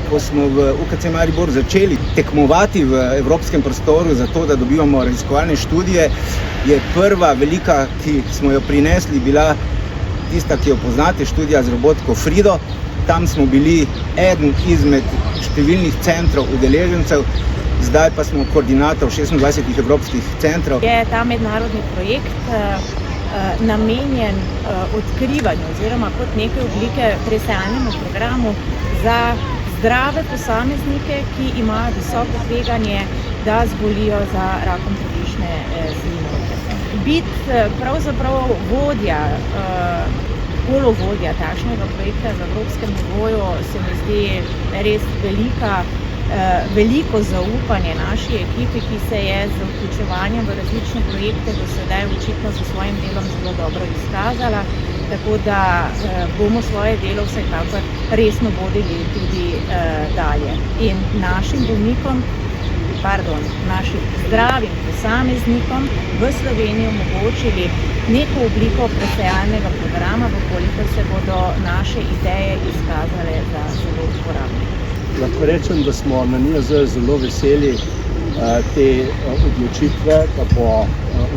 ko smo v UKC Maribor začeli tekmovati v evropskem prostoru za to, da dobivamo raziskovalne študije, je prva velika, ki smo jo prinesli, bila tista, ki jo poznate, študija z robotiko Frido. Tam smo bili eden izmed številnih centrov udeležencev, zdaj pa smo koordinator 26 evropskih centrov. Je ta mednarodni projekt namenjen odkrivanju oziroma kot neke oblike presejalnemu programu za zdrave posameznike, ki imajo visoko tveganje, da zbolijo za rakom trebušne slinavke. Biti pravzaprav vodja, polovodja takšnega projekta v evropskem nivoju se mi zdi res veliko zaupanje naši ekipi, ki se je z vključevanjem v različne projekte do sedaj očitno s svojim delom zelo dobro izkazala, tako da bomo svoje delo vsekakor resno vodili tudi dalje. In našim zdravim posameznikom v Sloveniji omogočili neko obliko presejalnega programa, kolikor se bodo naše ideje izkazale za zelo uporabne. Lahko rečem, da smo na NIJZ zelo veseli te odločitve, da bo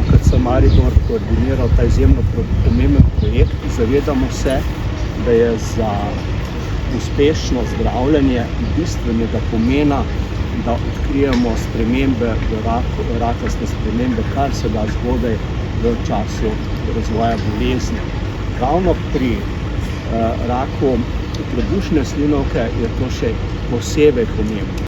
UKC Maribor koordiniral ta izjemno pomemben projekt. Zavedamo se, da je za uspešno zdravljenje bistvenega pomena, da odkrijemo spremembe v rakaste spremembe, kar se da zgodaj v času razvoja bolezni. Ravno pri raku trebušne slinavke je to še posebej pomembno.